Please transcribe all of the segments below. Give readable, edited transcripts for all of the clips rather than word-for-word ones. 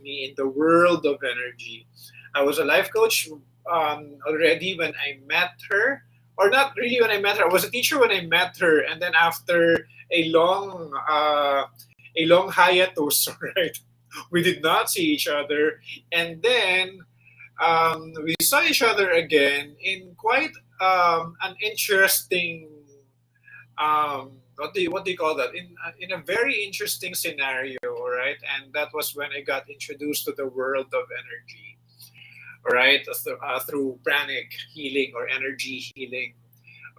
me in the world of energy. I was a life coach already when I met her, or not really when I met her. I was a teacher when I met her, and then after a long, uh, a long hiatus, right? We did not see each other, and then we saw each other again in quite an interesting what do you call that in a very interesting scenario, right? And that was when I got introduced to the world of energy, all right, through pranic healing or energy healing,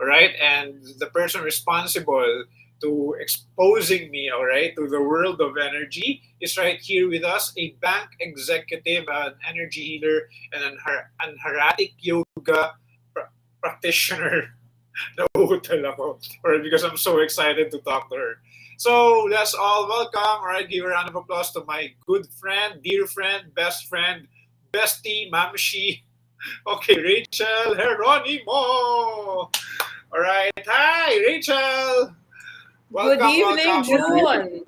all right. And the person responsible to exposing me, all right, to the world of energy is right here with us, a bank executive, an energy healer, and an heratic yoga practitioner. Nahuhutal ako. Or because I'm so excited to talk to her. So let's all welcome, all right, give a round of applause to my good friend, dear friend, bestie, mamshi. Okay, Rachel Geronimo. All right, hi, Rachel. Good Welcome, evening, welcome. June.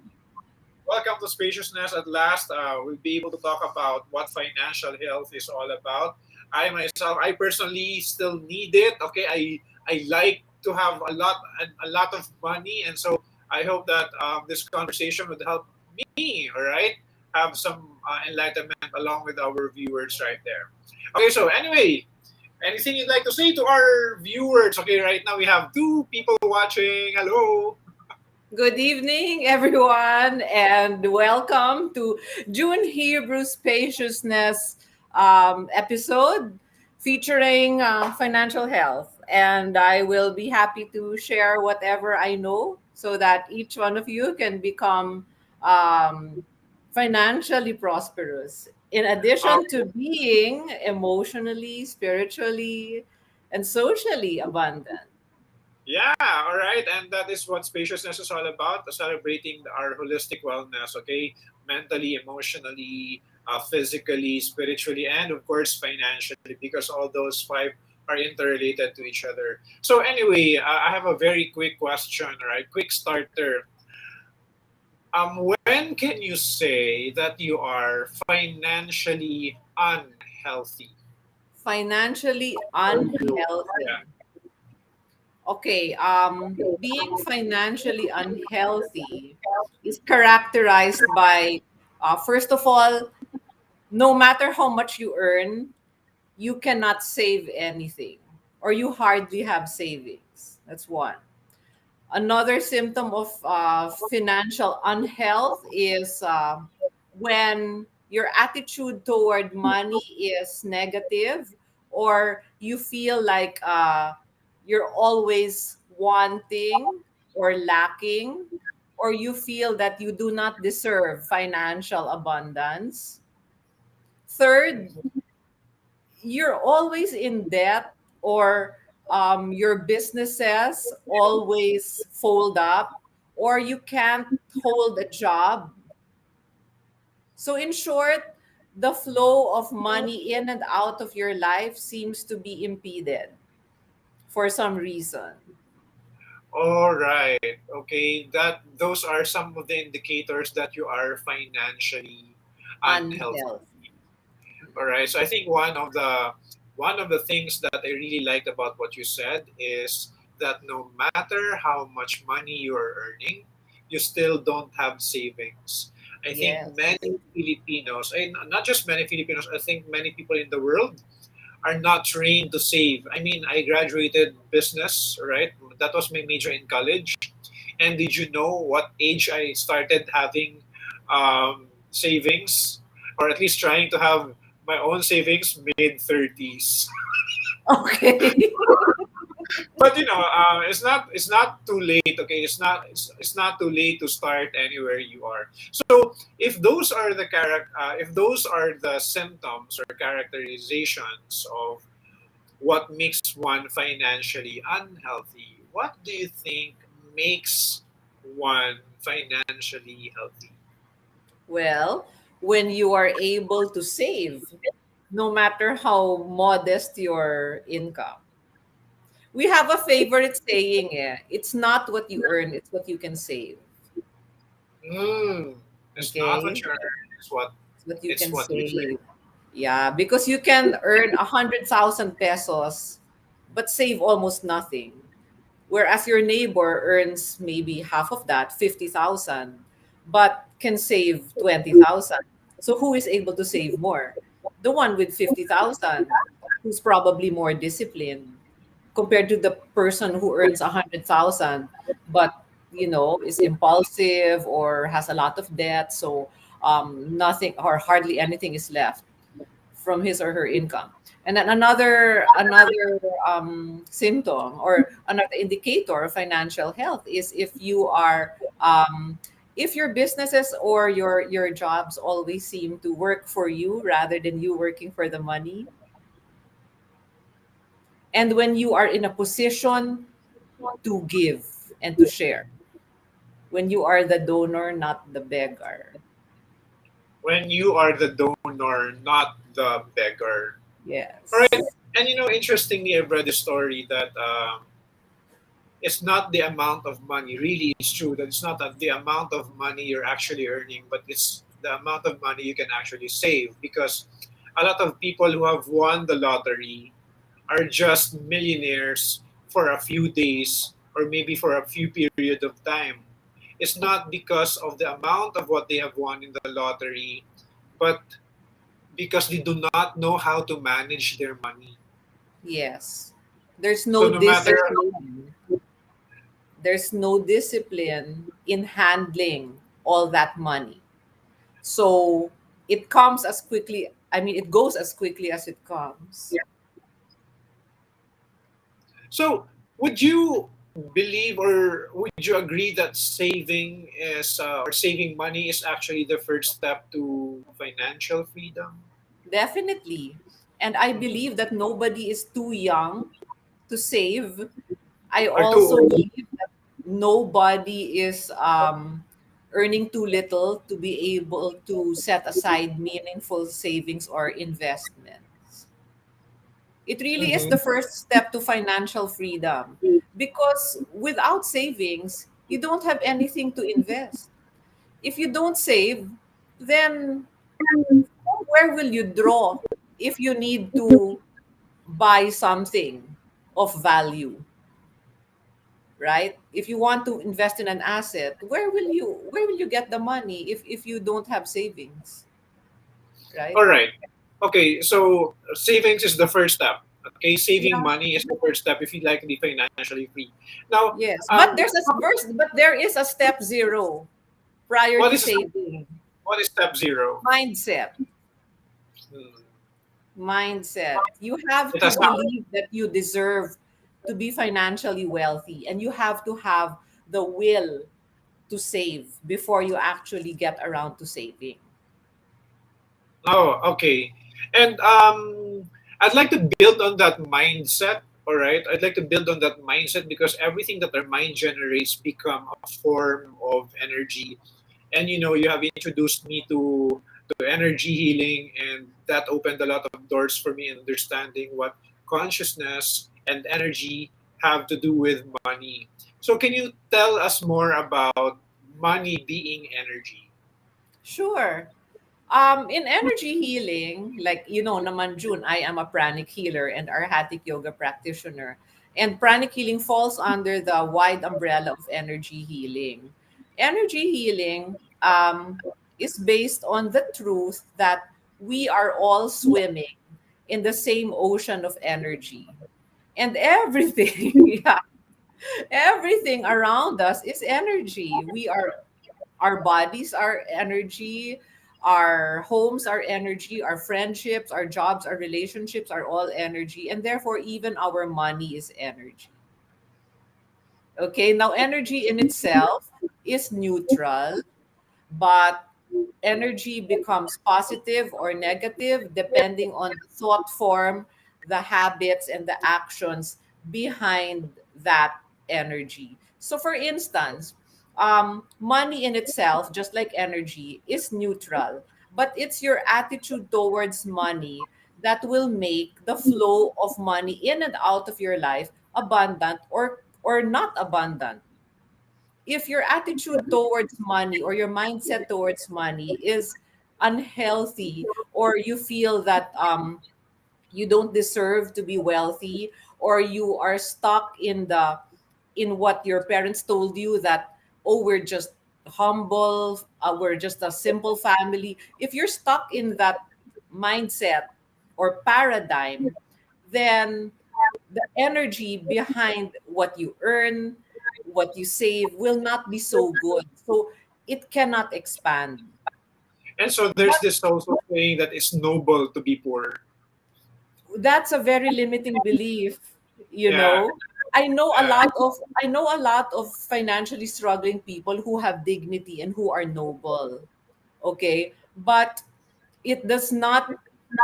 Welcome to Spaciousness. At last, we'll be able to talk about what financial health is all about. I myself, I personally still need it. Okay, I like to have a lot of money, and so I hope that this conversation would help me. All right, have some enlightenment along with our viewers right there. Okay, so anyway, anything you'd like to say to our viewers? Okay, right now we have two people watching. Hello. Good evening, everyone, and welcome to June Hebrew Spaciousness episode featuring financial health. And I will be happy to share whatever I know so that each one of you can become um, financially prosperous, in addition to being emotionally, spiritually, and socially abundant. Yeah, all right. And that is what spaciousness is all about, celebrating our holistic wellness, okay? Mentally, emotionally, physically, spiritually, and of course, financially, because all those five are interrelated to each other. So, anyway, I have a very quick question, right? Quick starter. When can you say that you are financially unhealthy? Financially Yeah. unhealthy. Okay, being financially unhealthy is characterized by, first of all, no matter how much you earn, you cannot save anything or you hardly have savings. That's one. Another symptom of financial unhealth is when your attitude toward money is negative, or you feel like you're always wanting or lacking, or you feel that you do not deserve financial abundance. Third, you're always in debt, or your businesses always fold up, or you can't hold a job. So, in short, the flow of money in and out of your life seems to be impeded for some reason. All right. Okay. That those are some of the indicators that you are financially unhealthy. Unhealthy. All right. So I think one of the things that I really liked about what you said is that no matter how much money you are earning, you still don't have savings. I think Yes. many Filipinos, and not just many Filipinos, I think many people in the world are not trained to save. I mean, I graduated business, right? That was my major in college. And did you know what age I started having savings, or at least trying to have my own savings? Mid 30s. Okay. But it's not too late. Okay, it's not too late to start anywhere you are. So if those are the symptoms or characterizations of what makes one financially unhealthy, what do you think makes one financially healthy? Well, when you are able to save, no matter how modest your income. We have a favorite saying, it's not what you earn, it's what you can save. Mm, it's not what Okay? you earn, it's what. what you It's can what we say. save. Yeah, because you can earn 100,000 pesos but save almost nothing. Whereas your neighbor earns maybe half of that, 50,000, but can save 20,000. So who is able to save more? The one with 50,000, who's probably more disciplined compared to the person who earns 100,000 but is impulsive or has a lot of debt, so nothing or hardly anything is left from his or her income. And then another symptom or another indicator of financial health is if your businesses or your jobs always seem to work for you rather than you working for the money, and when you are in a position to give and to share, when you are the donor, not the beggar. When you are the donor, not the beggar. All right. Yes. And interestingly, I've read a story that it's not the amount of money. Really, it's true that it's not the amount of money you're actually earning, but it's the amount of money you can actually save. Because a lot of people who have won the lottery are just millionaires for a few days or maybe for a few period of time. It's not because of the amount of what they have won in the lottery, but because they do not know how to manage their money. Yes. There's So no no matter discipline. There's no discipline in handling all that money. So it comes as quickly, I mean, it goes as quickly as it comes. so would you believe or would you agree that saving is or saving money is actually the first step to financial freedom? Definitely. And I Mhm. believe that nobody is too young to save. I Or too also old? believe that nobody is earning too little to be able to set aside meaningful savings or investments. It really is the Mhm. first step to financial freedom because without savings, you don't have anything to invest. If you don't save, then where will you draw if you need to buy something of value, right? If you want to invest in an asset, where will you get the money if you don't have savings, right? All right. Okay, so savings is the first step. Okay, saving Yeah. money is the first step if you'd like to be financially free. Now, Yes, but there is a step zero prior what to is saving. what is step zero? Mindset. Hmm. Mindset. You have It to has believe that you deserve to be financially wealthy, and you have to have the will to save before you actually get around to saving. Oh, okay. And I'd like to build on that mindset. All right, I'd like to build on that mindset because everything that our mind generates become a form of energy. And you have introduced me to energy healing, and that opened a lot of doors for me in understanding what consciousness and energy have to do with money. So, can you tell us more about money being energy? Sure. In energy healing, like naman June, I am a pranic healer and arhatic yoga practitioner. And pranic healing falls under the wide umbrella of energy healing. Energy healing is based on the truth that we are all swimming in the same ocean of energy. And everything, yeah, everything around us is energy. Our bodies are energy, our homes are energy, our friendships, our jobs, our relationships are all energy, and therefore even our money is energy. Okay, now energy in itself is neutral, but energy becomes positive or negative depending on the thought form, the habits, and the actions behind that energy. So, for instance, money in itself, just like energy, is neutral, but it's your attitude towards money that will make the flow of money in and out of your life abundant or not abundant. If your attitude towards money or your mindset towards money is unhealthy, or you feel that you don't deserve to be wealthy, or you are stuck in what your parents told you, that, oh, we're just humble, we're just a simple family. If you're stuck in that mindset or paradigm, then the energy behind what you earn, what you save, will not be so good. So it cannot expand. And so there's this also saying that it's noble to be poor. That's a very limiting belief, you Yeah, know. I know a yeah, lot of I know a lot of financially struggling people who have dignity and who are noble. Okay, but it does not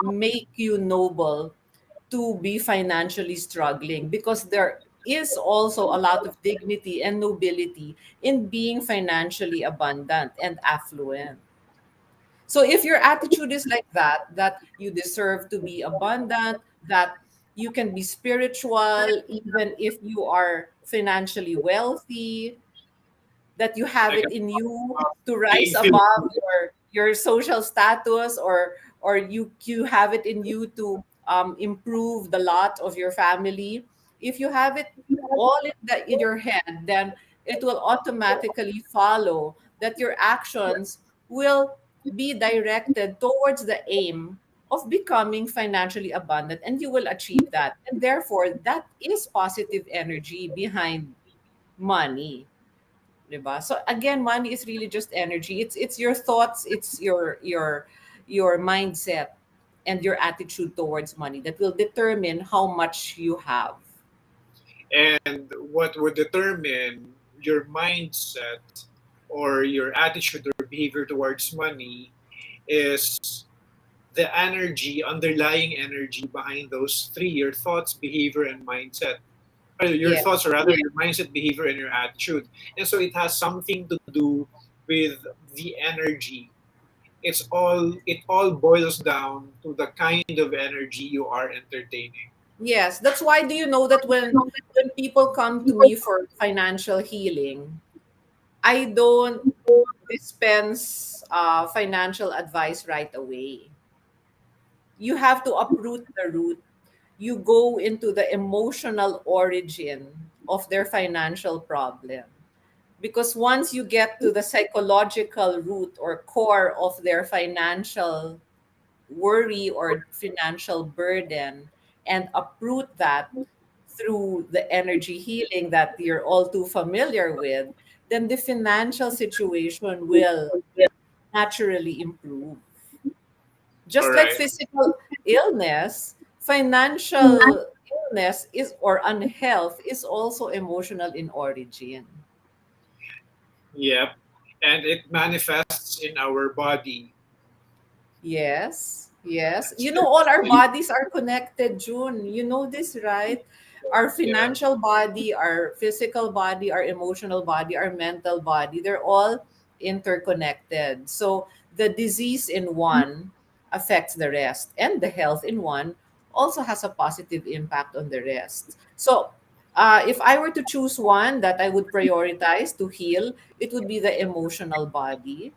make you noble to be financially struggling, because there is also a lot of dignity and nobility in being financially abundant and affluent. So if your attitude is like that, that you deserve to be abundant, that you can be spiritual even if you are financially wealthy, that you have like it in you to rise being feel above your social status, or you have it in you to improve the lot of your family. If you have it all in your head, then it will automatically follow that your actions will be directed towards the aim of becoming financially abundant, and you will achieve that, and therefore that is positive energy behind money. 'Di ba? So again, money is really just energy. It's your thoughts, it's your mindset and your attitude towards money that will determine how much you have. and what would determine your mindset or your attitude or behavior towards money is the energy, underlying energy behind those three: your thoughts, behavior, and mindset. Or your Yeah. thoughts, or rather, your mindset, behavior, and your attitude. And so it has something to do with the energy. It all boils down to the kind of energy you are entertaining. Yes, that's why, do you know that when people come to me for financial healing, I don't dispense financial advice right away. You have to uproot the root. You go into the emotional origin of their financial problem. Because once you get to the psychological root or core of their financial worry or financial burden, and uproot that through the energy healing that you're all too familiar with, then the financial situation will naturally improve. All Just like right. physical illness, financial illness is, or unhealth is, also emotional in origin. Yep. And it manifests in our body. Yes, yes. You know, all our Specifically, bodies are connected, June. You know this, right? Our yeah. financial body, our physical body, our emotional body, our mental body, they're all interconnected. So the disease in one affects the rest, and the health in one also has a positive impact on the rest. So, if I were to choose one that I would prioritize to heal, it would be the emotional body,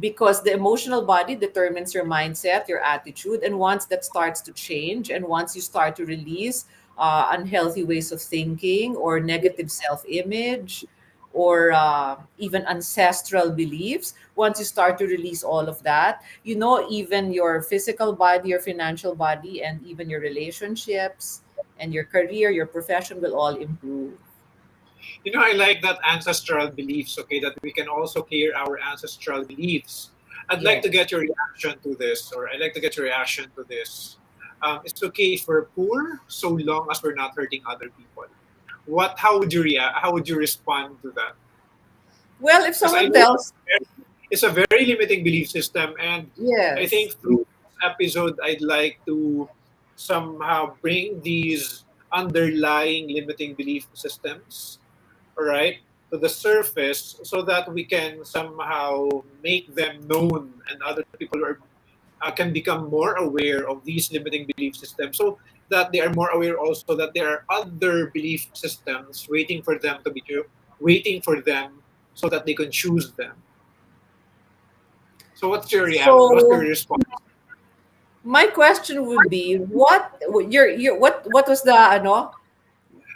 because the emotional body determines your mindset, your attitude, and once that starts to change, and once you start to release unhealthy ways of thinking, or negative self-image, or even ancestral beliefs, once you start to release all of that, you know, even your physical body, your financial body, and even your relationships and your career, your profession will all improve. I like that ancestral beliefs, okay, that we can also clear our ancestral beliefs. I'd like to Yes. get your reaction to this, or I'd like to get your reaction to this. It's okay if we're poor so long as we're not hurting other people. How would you react? How would you respond to that? Well, if Because I someone know tells, it's a very limiting belief system, and I yes, think through this episode, I'd like to somehow bring these underlying limiting belief systems, all right, to the surface, so that we can somehow make them known, and other people can become more aware of these limiting belief systems, so that they are more aware also that there are other belief systems waiting for them, so that they can choose them. So what's your reaction? What's your So response? my question would be, what was the ano?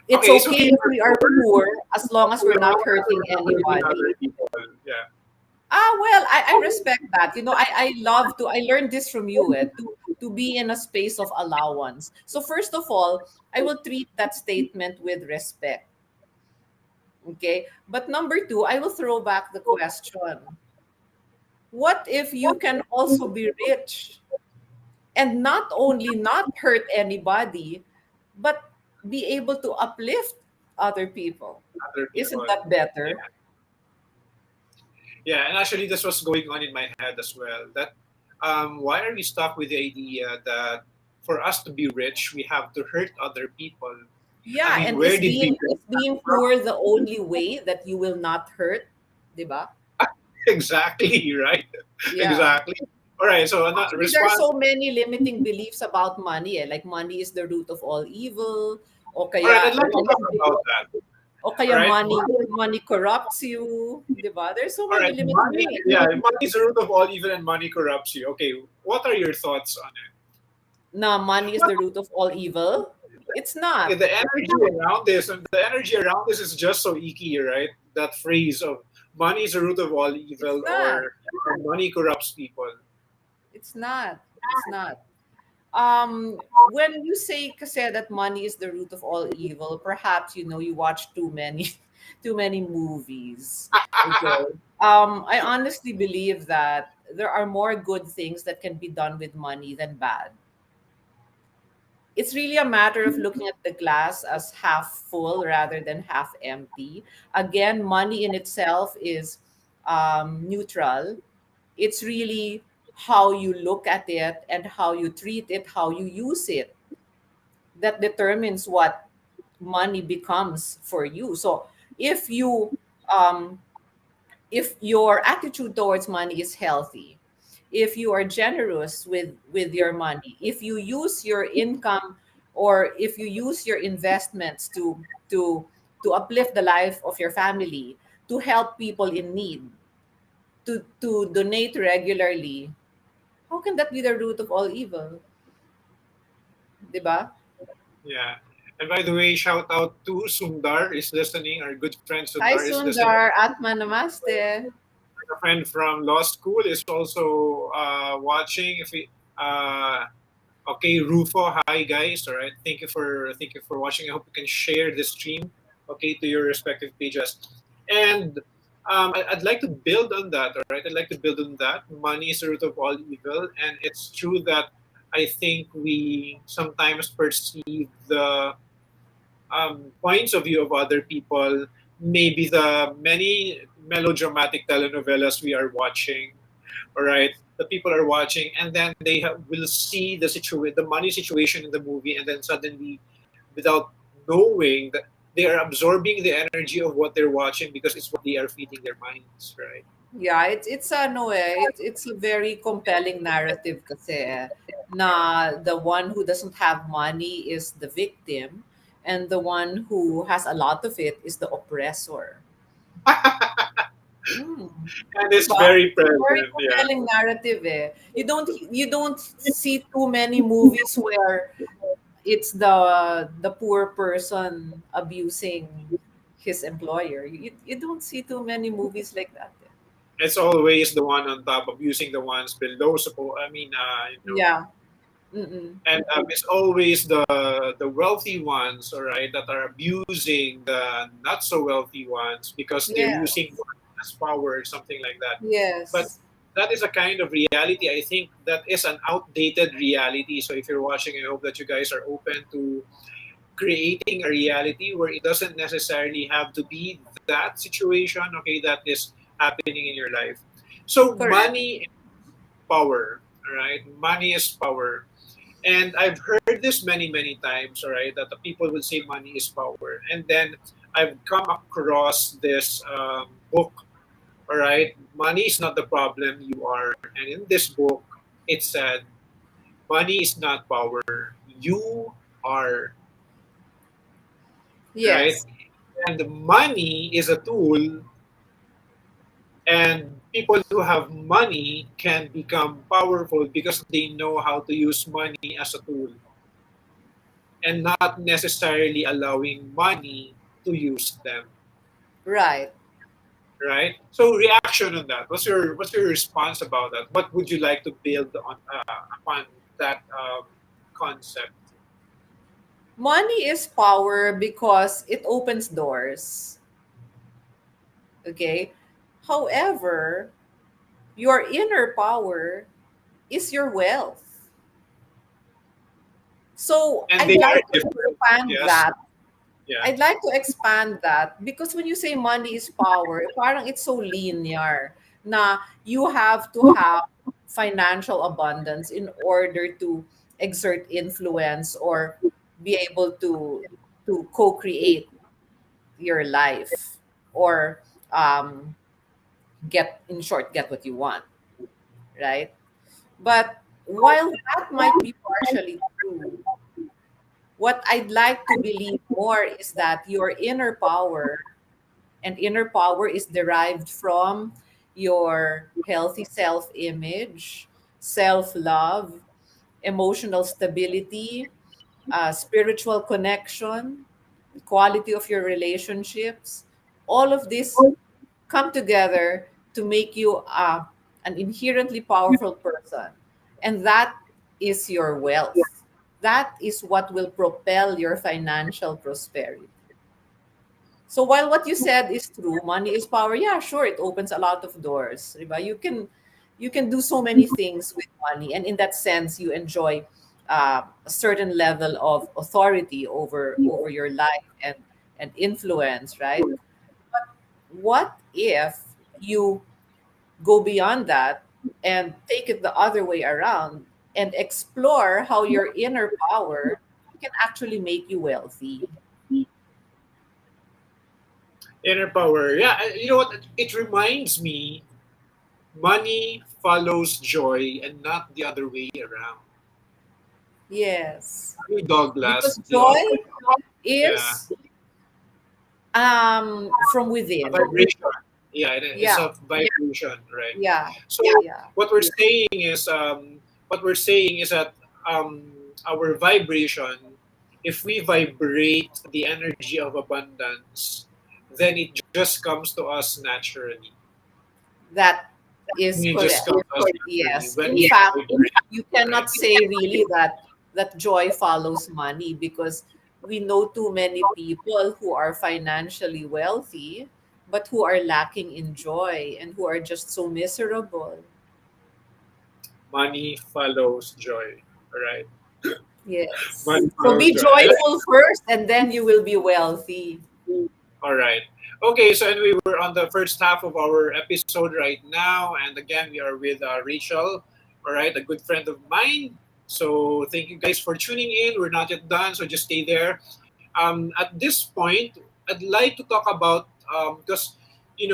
It's Okay, it's okay okay if for we are sure. poor as long as we're As not long as hurting we're not hurting anybody. other people. Yeah. Well, I respect that. I love to, I learned this from you, to be in a space of allowance. So first of all, I will treat that statement with respect. Okay. But number two, I will throw back the question. What if you can also be rich and not only not hurt anybody, but be able to uplift other people? Other Isn't people. that better? Yeah, and actually, this was going on in my head as well. That why are we stuck with the idea that for us to be rich, we have to hurt other people? I Yeah, mean, and where did we get is being that poor the only way that you will not hurt, 'di ba? from? Exactly, right? Yeah. Exactly. All right. So, another Actually, there are response. so many limiting beliefs about money. Like money is the root of all evil, o All right, kaya I'd like to talk about that. All right. money corrupts you, 'di ba? There's so All many right. limiting Money. beliefs. Yeah, money is the root of all evil, and money corrupts you. Okay. What are your thoughts on it? Na money is the root of all evil. It's Okay, not. the energy around this, and the energy around this is just so icky, right? That phrase of money is the root of all It's evil, not. or money corrupts people. It's not. It's not. When you say kasi that money is the root of all evil, perhaps you watch too many too many movies. Okay. I honestly believe that there are more good things that can be done with money than bad. It's really a matter of looking at the glass as half full rather than half empty. Again, money in itself is neutral. It's really how you look at it and how you treat it, how you use it, that determines what money becomes for you. So if you um, if your attitude towards money is healthy, if you are generous with your money, if you use your income or if you use your investments to uplift the life of your family, to help people in need, to donate regularly, how can that be the root of all evil? 'Di ba? Yeah. And by the way, shout out to Sundar is listening. Our good friend Hi Sundar is listening. Sundar, Atma Namaste. A friend from law school is also watching. If we, okay, Rufo, hi guys. All right, thank you for watching. I hope you can share this stream, okay, to your respective pages. And I'd like to build on that. All right, I'd like to build on that. Money is the root of all evil, and it's true that I think we sometimes perceive the points of view of other people, maybe the many melodramatic telenovelas we are watching, all right, the people are watching, and then they will see the money situation in the movie, and then suddenly, without knowing that they are absorbing the energy of what they're watching because it's what they are feeding their minds, right? Yeah, it's a very compelling narrative kasi na the one who doesn't have money is the victim and the one who has a lot of it is the oppressor. Mm. And it's Diba? very Very present, yeah. compelling narrative eh. You don't see too many movies where it's the poor person abusing his employer. You don't see too many movies like that. Eh. It's always the one on top abusing the ones below. I mean, Yeah. Mm-mm. and it's always the wealthy ones, all right, that are abusing the not so wealthy ones because they're Yeah. using money as power or something like that. But Yes. that is a kind of reality. I think that is an outdated reality. So if you're watching, I hope that you guys are open to creating a reality where it doesn't necessarily have to be that situation, okay, that is happening in your life. So Correct. money, power, all right, money is power. And I've heard this many, many times, all right, that the people would say money is power. And then I've come across this book, all right, money is not the problem, you are. And in this book, it said, money is not power, you are, right? Yes. And money is a tool, and people who have money can become powerful because they know how to use money as a tool and not necessarily allowing money to use them. Right. Right. So reaction on that. What's your response about that? What would you like to build on upon that concept? Money is power because it opens doors. Okay. However, your inner power is your wealth. So And I'd they are like to different. expand Yes. that. Yeah. I'd like to expand that because when you say money is power, parang it's so linear na you have to have financial abundance in order to exert influence or be able to co-create your life or um, get in short get what you want, right? But while that might be partially true, what I'd like to believe more is that your inner power, and inner power is derived from your healthy self image, self love, emotional stability, spiritual connection, quality of your relationships. All of this come together to make you an inherently powerful person. And that is your wealth. That is what will propel your financial prosperity. So while what you said is true, money is power. Yeah, sure, it opens a lot of doors. Diba? You can do so many things with money, and in that sense, you enjoy a certain level of authority over your life and influence, right? What if you go beyond that and take it the other way around and explore how your inner power can actually make you wealthy? Inner power. Yeah. You know what? It reminds me, money follows joy and not the other way around. Yes. Hey, Douglas, Because the author. joy Yeah. is from A within. vibration. Yeah, it's Yeah, a vibration, right? yeah, So yeah. what we're saying is that our vibration, if we vibrate the energy of abundance, then it just comes to us naturally. That is It just correct. comes to us naturally Yes. when In we fact, vibrate, you right? cannot say really that joy follows money because we know too many people who are financially wealthy but who are lacking in joy and who are just so miserable. Money follows joy, right? Yes. Money So follows be joy. I like. joyful first and then you will be wealthy. All right. Okay, so anyway, we're on the first half of our episode right now, and again, we are with Rachel. All right, a good friend of mine. So thank you guys for tuning in. We're not yet done, so just stay there. At this point, I'd like to talk about because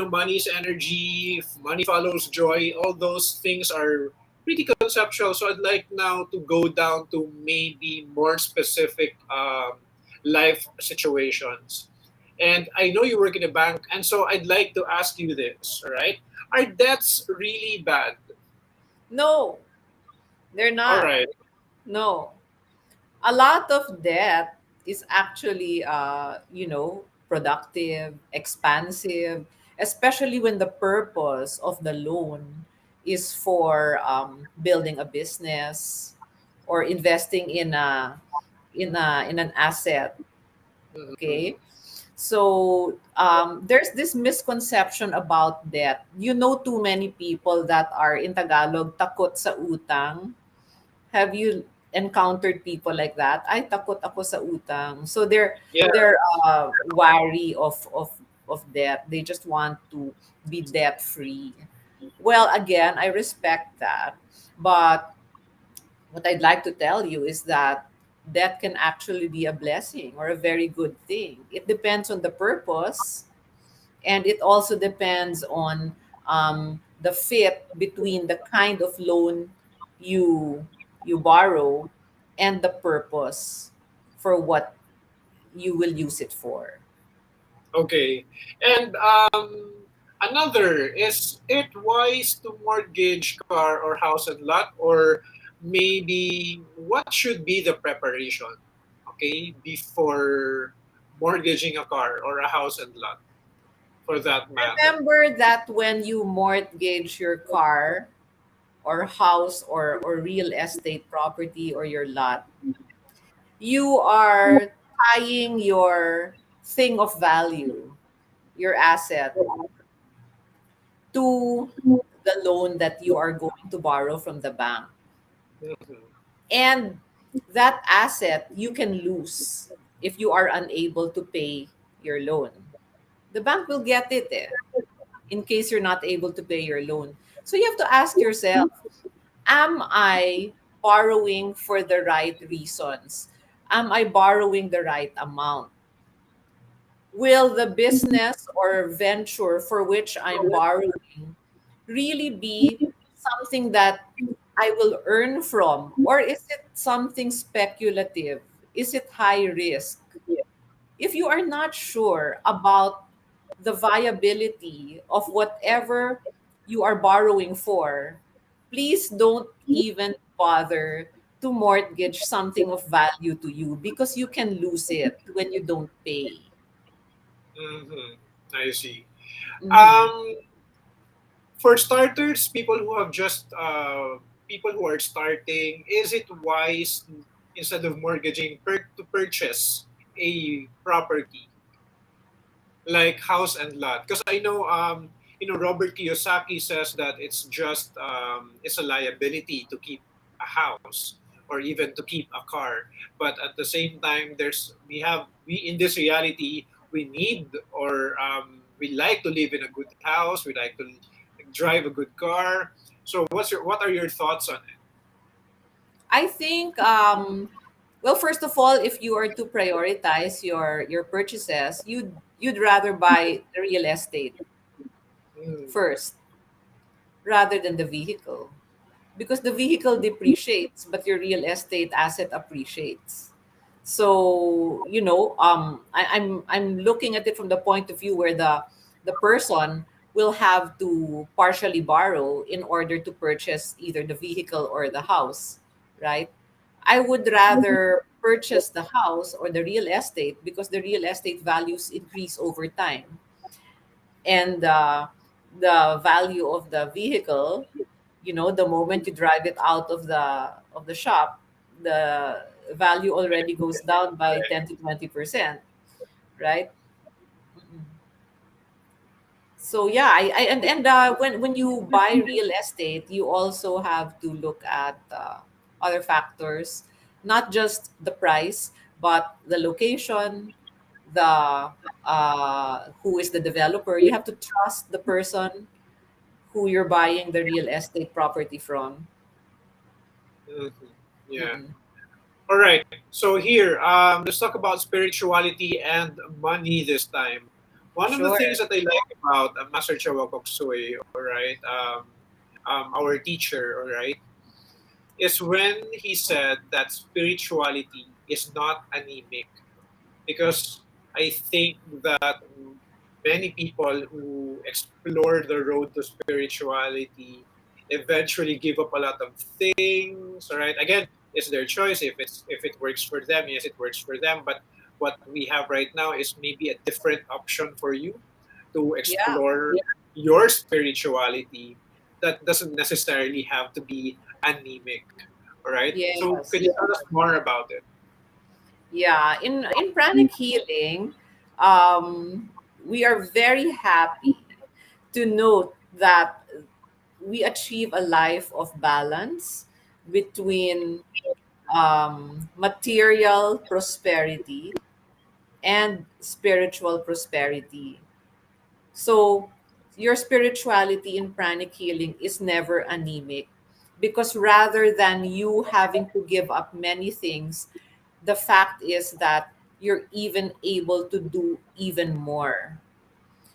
money is energy, money follows joy. All those things are pretty conceptual. So I'd like now to go down to maybe more specific life situations. And I know you work in a bank, and so I'd like to ask you this. All right, are debts really bad? No, they're All not. right. No. A lot of debt is actually productive, expansive, especially when the purpose of the loan is for building a business or investing in an asset. Mhm. Okay. So there's this misconception about debt. You know, too many people that are in Tagalog takot sa utang. Have you encountered people like that? Ay, takot ako sa utang. So Yeah. they're wary of debt. They just want to be debt free. Well, again, I respect that, but what I'd like to tell you is that debt can actually be a blessing or a very good thing. It depends on the purpose, and it also depends on the fit between the kind of loan you you borrow and the purpose for what you will use it for. Okay. And Another, is it wise to mortgage car or house and lot, or maybe what should be the preparation, okay, before mortgaging a car or a house and lot, for that matter? Remember that when you mortgage your car or house or real estate property or your lot, you are tying your thing of value, your asset, to the loan that you are going to borrow from the bank. Mhm. And that asset you can lose if you are unable to pay your loan. The bank will get it in case you're not able to pay your loan. So you have to ask yourself, am I borrowing for the right reasons? Am I borrowing the right amount? Will the business or venture for which I'm borrowing really be something that I will earn from? Or is it something speculative? Is it high risk? If you are not sure about the viability of whatever you are borrowing for, please don't even bother to mortgage something of value to you because you can lose it when you don't pay. Mhm. I see. Mhm. Um, for starters, people who are starting, is it wise, instead of mortgaging, to purchase a property like house and lot? Because I know, Robert Kiyosaki says that it's a liability to keep a house or even to keep a car. But at the same time, we in this reality, we need, or we like to live in a good house. We like to drive a good car. So what are your thoughts on it? I think well, first of all, if you are to prioritize your purchases, you'd rather buy the real estate Mm, first rather than the vehicle, because the vehicle depreciates but your real estate asset appreciates. So I'm looking at it from the point of view where the person will have to partially borrow in order to purchase either the vehicle or the house, right? I would rather purchase the house or the real estate because the real estate values increase over time, and the value of the vehicle, the moment you drive it out of the shop, the value already goes down by 10 to 20%, right? Mm-mm. So yeah, I and when you buy real estate, you also have to look at other factors, not just the price, but the location, the who is the developer. You have to trust the person who you're buying the real estate property from. mhm. Yeah. Mm-mm. All right. So here, let's talk about spirituality and money this time. One of the Sure. things that I like about Master Chowakoksui, all right, our teacher, all right, is when he said that spirituality is not anemic, because I think that many people who explore the road to spirituality eventually give up a lot of things. All right, again, it's their choice. If it works for them, yes, it works for them. But what we have right now is maybe a different option for you to Yeah. explore your spirituality that doesn't necessarily have to be anemic. All right. So Yes. could you tell us more about it? Yeah. In pranic healing, we are very happy to note that we achieve a life of balance between material prosperity and spiritual prosperity. So your spirituality in pranic healing is never anemic, because rather than you having to give up many things, the fact is that you're even able to do even more.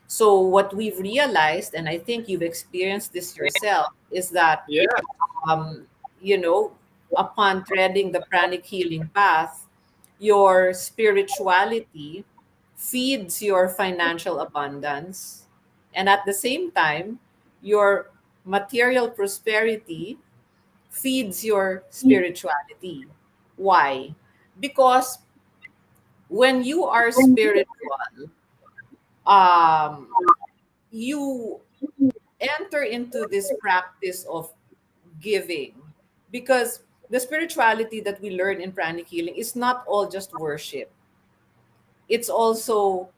So what we've realized, and I think you've experienced this yourself, is that Yeah. um, you know, upon treading the pranic healing path, your spirituality feeds your financial abundance, And at the same time, your material prosperity feeds your spirituality. Why? Because when you are spiritual, um, you enter into this practice of giving, because the spirituality that we learn in pranic healing is not all just worship, it's also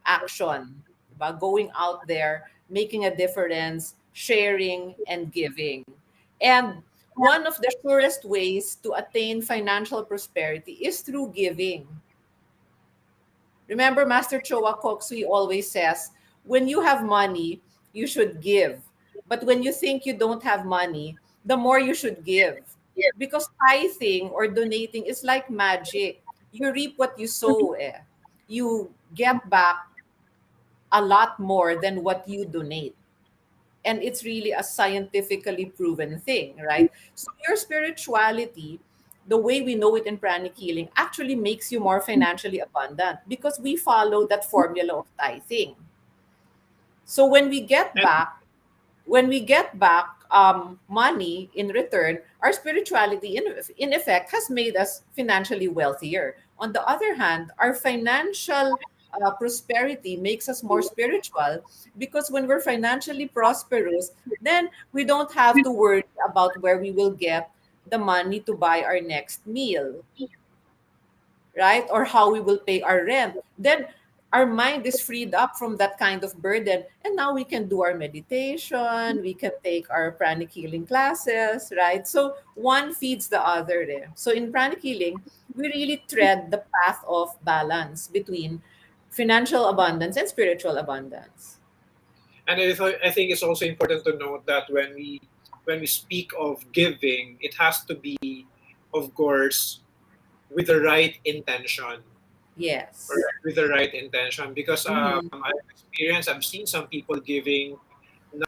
action, about going out there, making a difference, sharing and giving. And one of the surest ways to attain financial prosperity is through giving. Remember, Master Choa Koksui always says, when you have money, you should give. But when you think you don't have money, the more you should give. Because tithing or donating is like magic. You reap what you sow. Eh. You get back a lot more than what you donate. And it's really a scientifically proven thing, right? So your spirituality, the way we know it in pranic healing, actually makes you more financially abundant because we follow that formula of tithing. So when we get back money in return, our spirituality, in effect, has made us financially wealthier. On the other hand, our financial prosperity makes us more spiritual, because when we're financially prosperous, then we don't have to worry about where we will get the money to buy our next meal, right? Or how we will pay our rent. Then our mind is freed up from that kind of burden. And now we can do our meditation, we can take our pranic healing classes, right? So one feeds the other there. So in pranic healing, we really tread the path of balance between financial abundance and spiritual abundance. And I think it's also important to note that when we speak of giving, it has to be, of course, with the right intention, or Yes. with the right intention. Because Mm-hmm. I've seen some people giving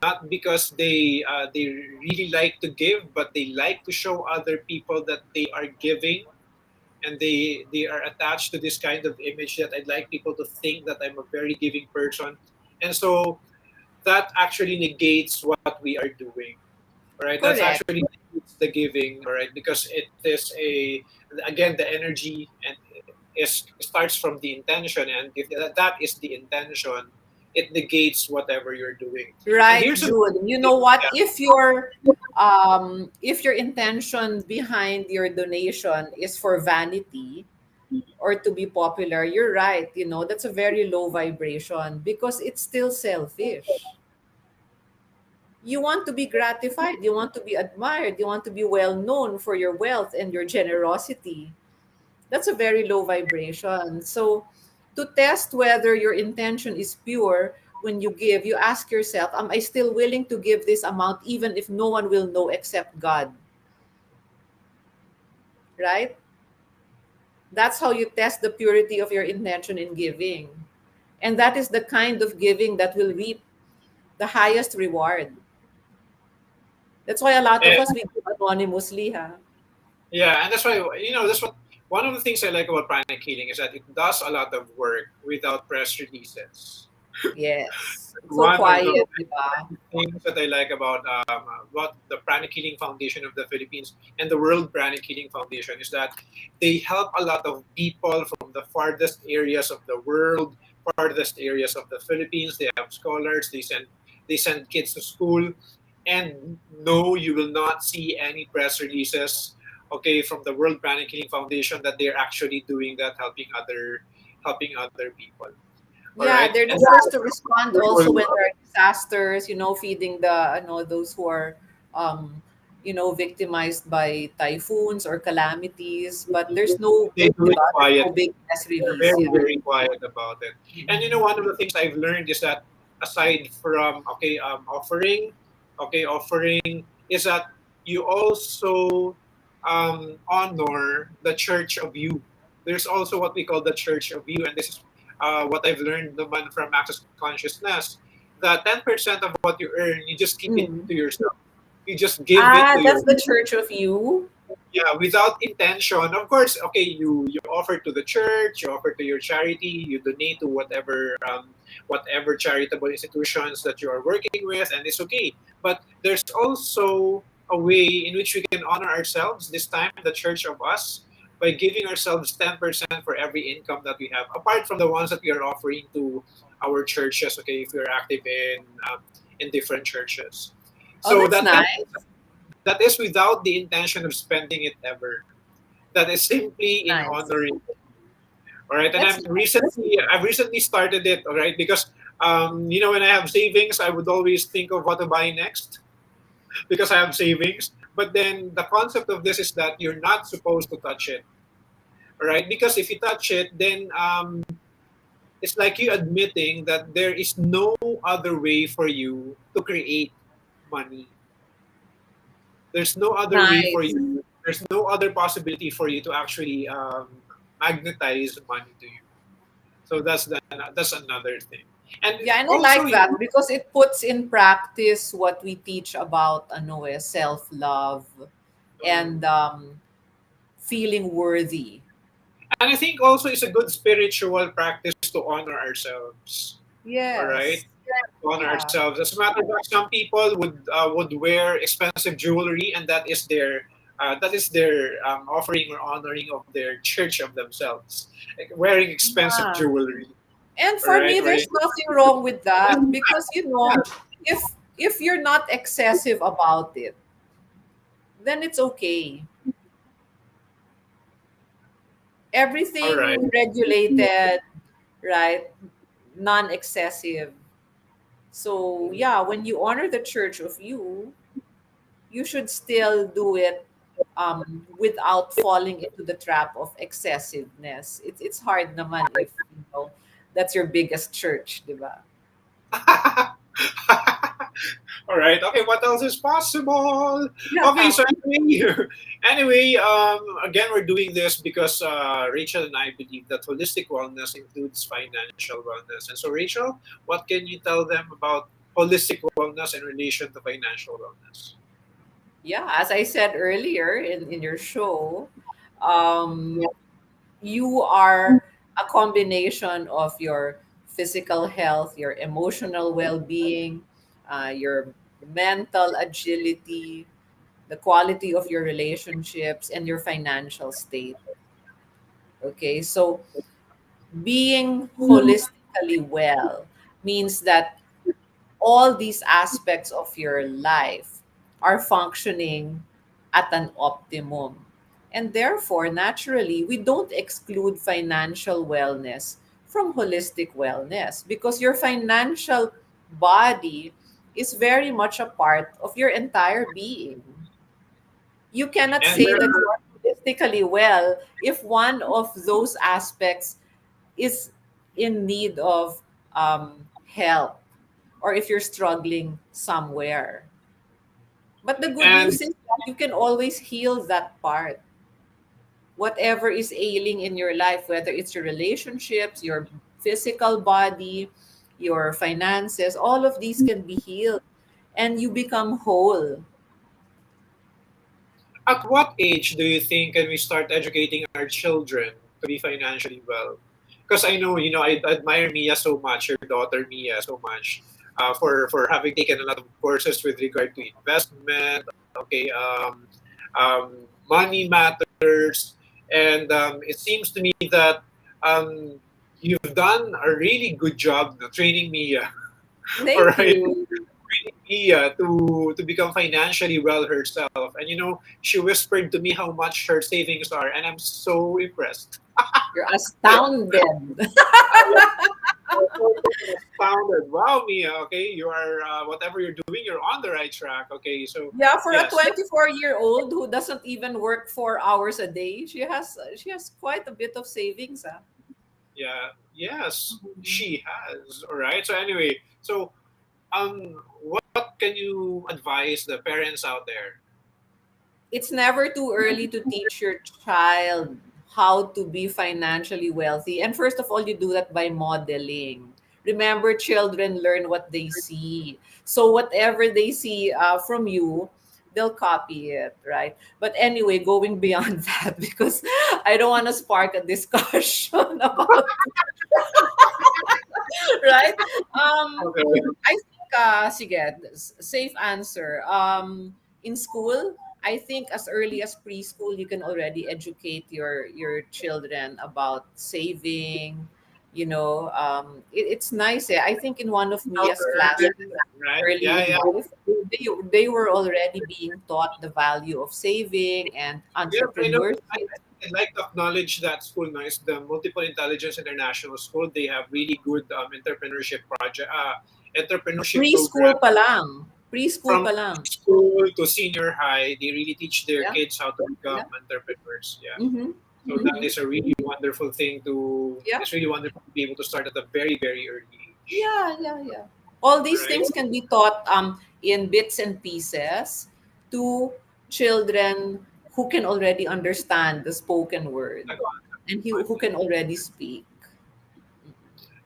not because they really like to give, but they like to show other people that they are giving, and they are attached to this kind of image that I'd like people to think that I'm a very giving person, and so that actually negates what we are doing. All right, that's Correct. actually negates the giving. All right, because it is a, again, the energy and is starts from the intention, and if that is the intention, it negates whatever you're doing. And Right, here's a Jude. You know what? If your intention behind your donation is for vanity or to be popular, you're right. You know, that's a very low vibration because it's still selfish. You want to be gratified, you want to be admired, you want to be well known for your wealth and your generosity. That's a very low vibration. So, to test whether your intention is pure, when you give, you ask yourself, am I still willing to give this amount even if no one will know except God? Right? That's how you test the purity of your intention in giving. And that is the kind of giving that will reap the highest reward. That's why a lot of and, us we give anonymously, ha. yeah, and that's why, that's what one of the things I like about pranic healing is that it does a lot of work without press releases. Yes. It's so One of the quiet, di ba? things that I like about the Pranic Healing Foundation of the Philippines and the World Pranic Healing Foundation is that they help a lot of people from the farthest areas of the world, farthest areas of the Philippines. They have scholars. They send kids to school, and no, you will not see any press releases. Okay, from the World Pranic Healing Foundation that they're actually doing that, helping other people. All Yeah, right, they're and the first to respond also therefore, when there are disasters, feeding those who are, um, victimized by typhoons or calamities. But there's no, they do di it ba? There's no quietly. big press They're release. very, Yeah. very quiet about it. And one of the things I've learned is that aside from offering is that you also honor the church of you. There's also what we call the church of you, and this is what I've learned naman from Access Consciousness. That 10% of what you earn, you just keep it Mm. to yourself. You just give it Ah, to that's your the church of you. yeah, without intention. Of course, okay, you offer to the church, you offer to your charity, you donate to whatever charitable institutions that you are working with, and it's okay. But there's also a way in which we can honor ourselves. This time, the church of us, by giving ourselves 10% for every income that we have, apart from the ones that we are offering to our churches. Okay, if we are active in different churches. Oh, So that's that nice. that is without the intention of spending it ever. That is simply in Nice. honoring. All right, and That's nice. I've recently started it. All right, because when I have savings, I would always think of what to buy next because I have savings. But then the concept of this is that you're not supposed to touch it. All right, because if you touch it, then it's like you admitting that there is no other way for you to create money. There's no other way for Nice. you. There's no other possibility for you to actually magnetize money to you. So that's another thing. And Yeah, and I also, like that because it puts in practice what we teach about self-love and feeling worthy. and I think also it's a good spiritual practice to honor ourselves. All right, Yes. to honor Yeah. ourselves. As a matter of fact, some people would wear expensive jewelry, and that is their offering or honoring of their church of themselves, like wearing expensive Yeah. jewelry. And All for right, me, wearing there's nothing wrong with that because if you're not excessive about it, then it's okay. all right. Everything regulated, right? Non-excessive. So Mhm. yeah, when you honor the church of you, you should still do it without falling into the trap of excessiveness. It's hard naman if that's your biggest church, di ba? All right. Okay. What else is possible? Okay. Yeah. So anyway, again, we're doing this because Rachel and I believe that holistic wellness includes financial wellness. And so, Rachel, what can you tell them about holistic wellness in relation to financial wellness? Yeah, as I said earlier in your show, um, you are a combination of your physical health, your emotional well-being, your mental agility, the quality of your relationships, and your financial state. Okay, so being holistically well means that all these aspects of your life are functioning at an optimum. And therefore, naturally, we don't exclude financial wellness from holistic wellness because your financial body is very much a part of your entire being. You cannot And say there that you are, are holistically well if one of those aspects is in need of help or if you're struggling somewhere. But the good and news is that you can always heal that part. Whatever is ailing in your life, whether it's your relationships, your physical body, your finances, all of these can be healed and you become whole. at what age do you think can we start educating our children to be financially well? Because I know, I admire Mia so much, your daughter Mia so much, for having taken a lot of courses with regard to investment, okay, money matters, and it seems to me that um, you've done a really good job training Mia, all Thank right, you. Mia to become financially well herself. And she whispered to me how much her savings are, and I'm so impressed. You're astounded. I'm so astounded. Wow, Mia. Okay, you are whatever you're doing, you're on the right track. Okay, so Yeah, for a yes, 24-year-old who doesn't even work 4 hours a day, she has quite a bit of savings. Ah. yeah, yes, Mhm. she has. All right. So anyway, what can you advise the parents out there? It's never too early to teach your child how to be financially wealthy. And first of all, you do that by modeling. Remember, children learn what they see. So whatever they see from you, they'll copy it, right? But anyway, going beyond that, because I don't want to spark a discussion about, right? Okay. I think, sige, safe answer. In school, I think as early as preschool, you can already educate your children about saving. It's nice. I think in one of Out Mia's early, classes right? early Yeah, in yeah. life, they were already being taught the value of saving and Yeah, I know. entrepreneurship. I'd like to acknowledge that school now is the Multiple Intelligence International School. They have really good entrepreneurship Preschool program pa lang. Preschool from pa lang. school to senior high. They really teach their Yeah, kids how to yeah. become entrepreneurs. Yeah. Mm-hmm. So that Mm-hmm. is a really wonderful thing to. Yeah. It's really wonderful to be able to start at a very very early age. Yeah, yeah, yeah. All these Right. things can be taught in bits and pieces to children who can already understand the spoken word and who can already speak.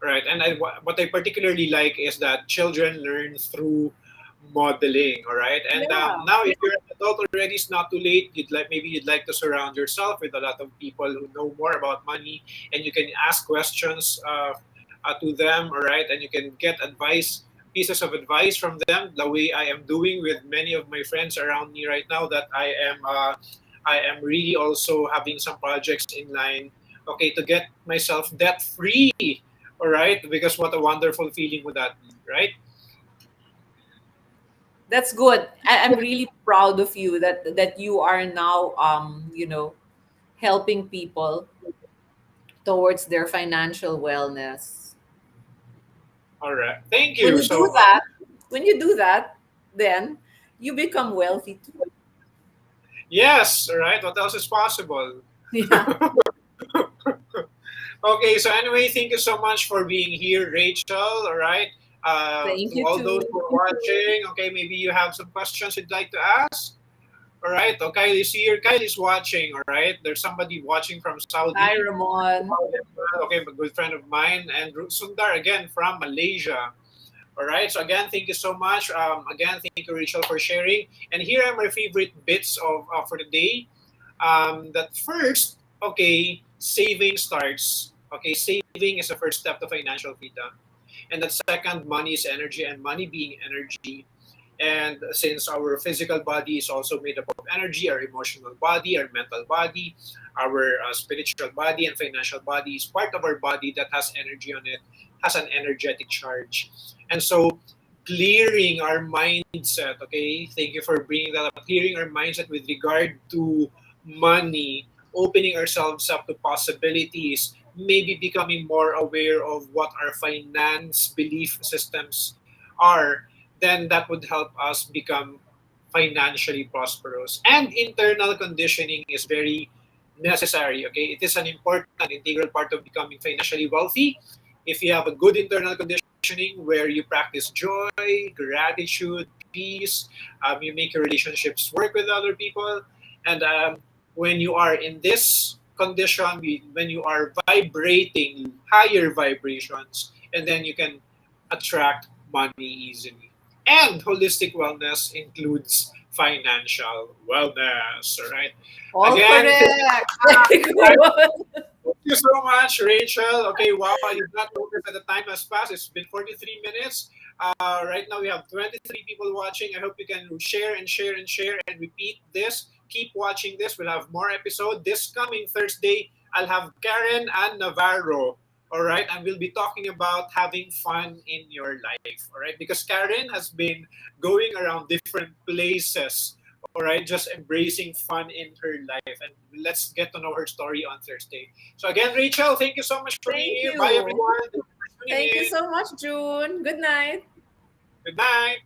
Right. And what I particularly like is that children learn through modeling. All right. And Yeah. now, if you're an adult already, it's not too late. You'd like to surround yourself with a lot of people who know more about money, and you can ask questions to them. All right, and you can get pieces of advice from them. The way I am doing with many of my friends around me right now, that I am really also having some projects in line. Okay, to get myself debt free. All right, because what a wonderful feeling would that be, right? That's good. I'm really proud of you that you are now helping people towards their financial wellness. All right, thank When you you do so much. that, when you do that, then you become wealthy too. Yes, all right. What else is possible? Yeah. Okay, so anyway, thank you so much for being here, Rachel. All right. Thank To you all those too. who are watching, okay, maybe you have some questions you'd like to ask. All right. Oh, Kylie's here. Kylie's watching. All right. There's somebody watching from Hi, Saudi. Ramon. Okay, a good friend of mine, and Sundar again from Malaysia. All right. So again, thank you so much. Again, thank you, Rachel, for sharing. And here are my favorite bits of for the day. That first, okay, saving starts. Okay, saving is the first step to financial freedom. And that second, money is energy, and money being energy. And since our physical body is also made up of energy, our emotional body, our mental body, our spiritual body, and financial body is part of our body that has energy on it, has an energetic charge. And so, clearing our mindset, okay, thank you for bringing that up, clearing our mindset with regard to money, opening ourselves up to possibilities, maybe becoming more aware of what our finance belief systems are, then that would help us become financially prosperous. And internal conditioning is very necessary. Okay, it is an important integral part of becoming financially wealthy. If you have a good internal conditioning where you practice joy, gratitude, peace, you make your relationships work with other people, and when you are in this condition, when you are vibrating higher vibrations, and then you can attract money easily. And holistic wellness includes financial wellness. All right. All Again, correct. Very good. thank you so much, Rachel. Okay, wow, I did not notice that the time has passed. It's been 43 minutes. Right now, we have 23 people watching. I hope you can share and share and share and repeat this. Keep watching this. We'll have more episode. This coming Thursday, I'll have Karen and Navarro. All right, and we'll be talking about having fun in your life. All right, because Karen has been going around different places. All right, just embracing fun in her life, and let's get to know her story on Thursday. So again, Rachel, thank you so much for being Thank here. Bye, you. everyone. Thank you for tuning Thank you in. so much, June. Good night. Good night.